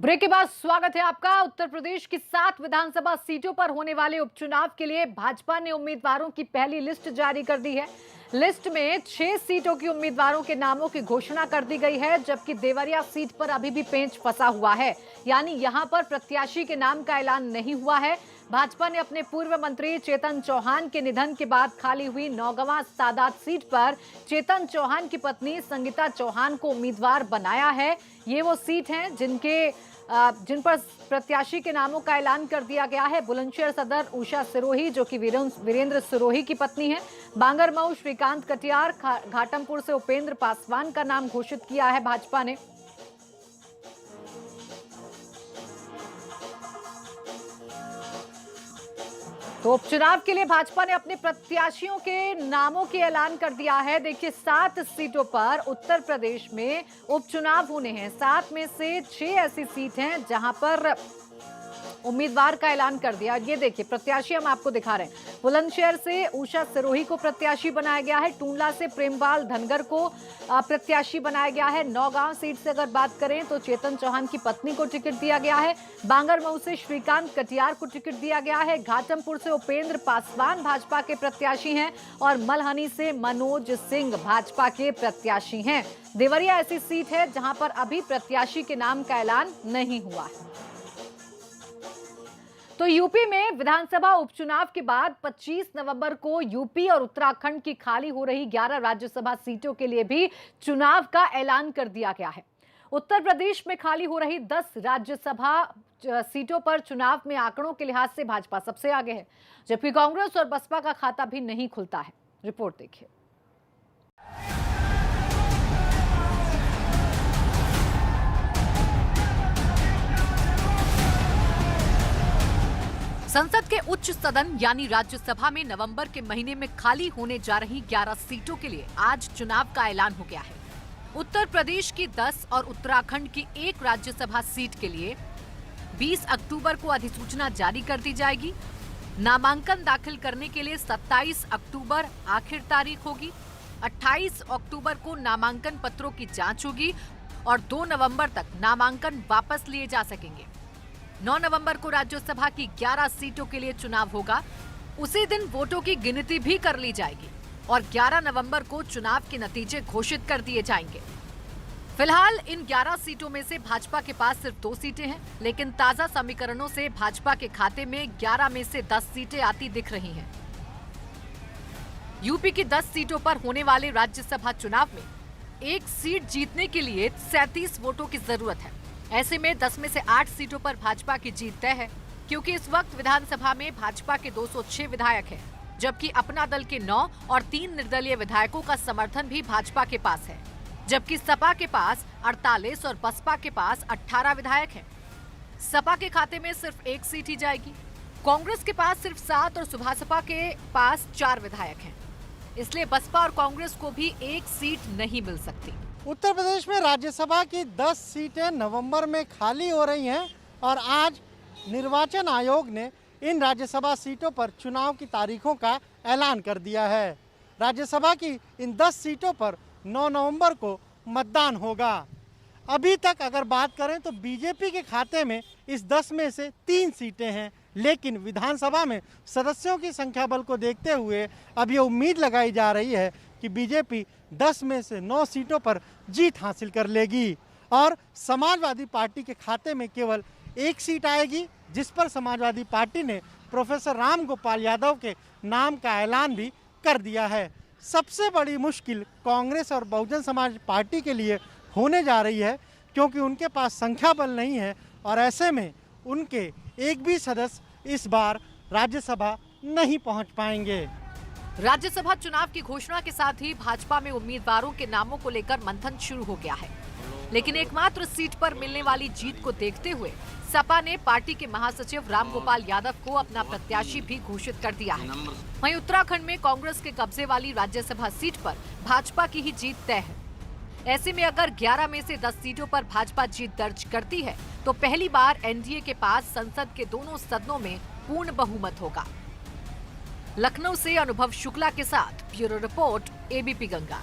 Break के बाद स्वागत है आपका। उत्तर प्रदेश की 7 विधानसभा सीटों पर होने वाले उपचुनाव के लिए भाजपा ने उम्मीदवारों की पहली लिस्ट जारी कर दी है। लिस्ट में 6 सीटों की उम्मीदवारों के नामों की घोषणा कर दी गई है, जबकि देवरिया सीट पर अभी भी पेंच फंसा हुआ है, यानी यहां पर प्रत्याशी के नाम का ऐलान नहीं हुआ है। भाजपा ने अपने पूर्व मंत्री चेतन चौहान के निधन के बाद खाली हुई नौगांवा सादात सीट पर चेतन चौहान की पत्नी संगीता चौहान को उम्मीदवार बनाया है। ये वो सीट है जिन पर प्रत्याशी के नामों का ऐलान कर दिया गया है। बुलंदशहर सदर उषा सिरोही, जो कि वीरेंद्र सिरोही की पत्नी है। बांगरमऊ श्रीकांत कटियार, घाटमपुर से उपेंद्र पासवान का नाम घोषित किया है भाजपा ने। तो उपचुनाव के लिए भाजपा ने अपने प्रत्याशियों के नामों के ऐलान कर दिया है। देखिए, 7 सीटों पर उत्तर प्रदेश में उपचुनाव होने हैं। 7 में से 6 ऐसी सीट हैं जहां पर उम्मीदवार का ऐलान कर दिया। ये देखिए, प्रत्याशी हम आपको दिखा रहे हैं। बुलंदशहर से उषा सिरोही को प्रत्याशी बनाया गया है। टूंडला से प्रेमपाल धनगर को प्रत्याशी बनाया गया है। नौगांव सीट से अगर बात करें तो चेतन चौहान की पत्नी को टिकट दिया गया है। बांगरमऊ से श्रीकांत कटियार को टिकट दिया गया है। घाटमपुर से उपेंद्र पासवान भाजपा के प्रत्याशी हैं और मलहनी से मनोज सिंह भाजपा के प्रत्याशी हैं। देवरिया ऐसी सीट है जहां पर अभी प्रत्याशी के नाम का ऐलान नहीं हुआ है। तो यूपी में विधानसभा उपचुनाव के बाद 25 नवंबर को यूपी और उत्तराखंड की खाली हो रही 11 राज्यसभा सीटों के लिए भी चुनाव का ऐलान कर दिया गया है। उत्तर प्रदेश में खाली हो रही 10 राज्यसभा सीटों पर चुनाव में आंकड़ों के लिहाज से भाजपा सबसे आगे है, जबकि कांग्रेस और बसपा का खाता भी नहीं खुलता है। रिपोर्ट देखिए। संसद के उच्च सदन यानी राज्यसभा में नवंबर के महीने में खाली होने जा रही 11 सीटों के लिए आज चुनाव का ऐलान हो गया है। उत्तर प्रदेश की 10 और उत्तराखंड की 1 राज्यसभा सीट के लिए 20 अक्टूबर को अधिसूचना जारी कर दी जाएगी। नामांकन दाखिल करने के लिए 27 अक्टूबर आखिर तारीख होगी। 28 अक्टूबर को नामांकन पत्रों की जांच होगी और 2 नवंबर तक नामांकन वापस लिए जा सकेंगे। 9 नवंबर को राज्यसभा की 11 सीटों के लिए चुनाव होगा। उसी दिन वोटों की गिनती भी कर ली जाएगी और 11 नवंबर को चुनाव के नतीजे घोषित कर दिए जाएंगे। फिलहाल इन 11 सीटों में से भाजपा के पास सिर्फ 2 सीटें हैं, लेकिन ताजा समीकरणों से भाजपा के खाते में 11 में से 10 सीटें आती दिख रही हैं। यूपी की 10 सीटों पर होने वाले राज्यसभा चुनाव में 1 सीट जीतने के लिए 37 वोटों की जरूरत है। ऐसे में 10 में से 8 सीटों पर भाजपा की जीत तय है, क्योंकि इस वक्त विधानसभा में भाजपा के 206 विधायक हैं, जबकि अपना दल के 9 और 3 निर्दलीय विधायकों का समर्थन भी भाजपा के पास है, जबकि सपा के पास 48 और बसपा के पास 18 विधायक हैं। सपा के खाते में सिर्फ 1 सीट ही जाएगी। कांग्रेस के पास सिर्फ 7 और सुभासपा के पास 4 विधायक हैं, इसलिए बसपा और कांग्रेस को भी 1 सीट नहीं मिल सकती। उत्तर प्रदेश में राज्यसभा की 10 सीटें नवंबर में खाली हो रही हैं और आज निर्वाचन आयोग ने इन राज्यसभा सीटों पर चुनाव की तारीखों का ऐलान कर दिया है। राज्यसभा की इन 10 सीटों पर 9 नवंबर को मतदान होगा। अभी तक अगर बात करें तो बीजेपी के खाते में इस 10 में से 3 सीटें हैं, लेकिन विधानसभा में सदस्यों की संख्या बल को देखते हुए अब ये उम्मीद लगाई जा रही है कि बीजेपी 10 में से 9 सीटों पर जीत हासिल कर लेगी और समाजवादी पार्टी के खाते में केवल 1 सीट आएगी, जिस पर समाजवादी पार्टी ने प्रोफेसर राम गोपाल यादव के नाम का ऐलान भी कर दिया है। सबसे बड़ी मुश्किल कांग्रेस और बहुजन समाज पार्टी के लिए होने जा रही है, क्योंकि उनके पास संख्या बल नहीं है और ऐसे में उनके एक भी सदस्य इस बार राज्यसभा नहीं पहुंच पाएंगे। राज्यसभा चुनाव की घोषणा के साथ ही भाजपा में उम्मीदवारों के नामों को लेकर मंथन शुरू हो गया है, लेकिन एकमात्र सीट पर मिलने वाली जीत को देखते हुए सपा ने पार्टी के महासचिव रामगोपाल यादव को अपना प्रत्याशी भी घोषित कर दिया है। वहीं उत्तराखंड में कांग्रेस के कब्जे वाली राज्यसभा सीट पर भाजपा की ही जीत तय है। ऐसे में अगर 11 में से 10 सीटों पर भाजपा जीत दर्ज करती है तो पहली बार एनडीए के पास संसद के दोनों सदनों में पूर्ण बहुमत होगा। लखनऊ से अनुभव शुक्ला के साथ ब्यूरो रिपोर्ट, एबीपी गंगा।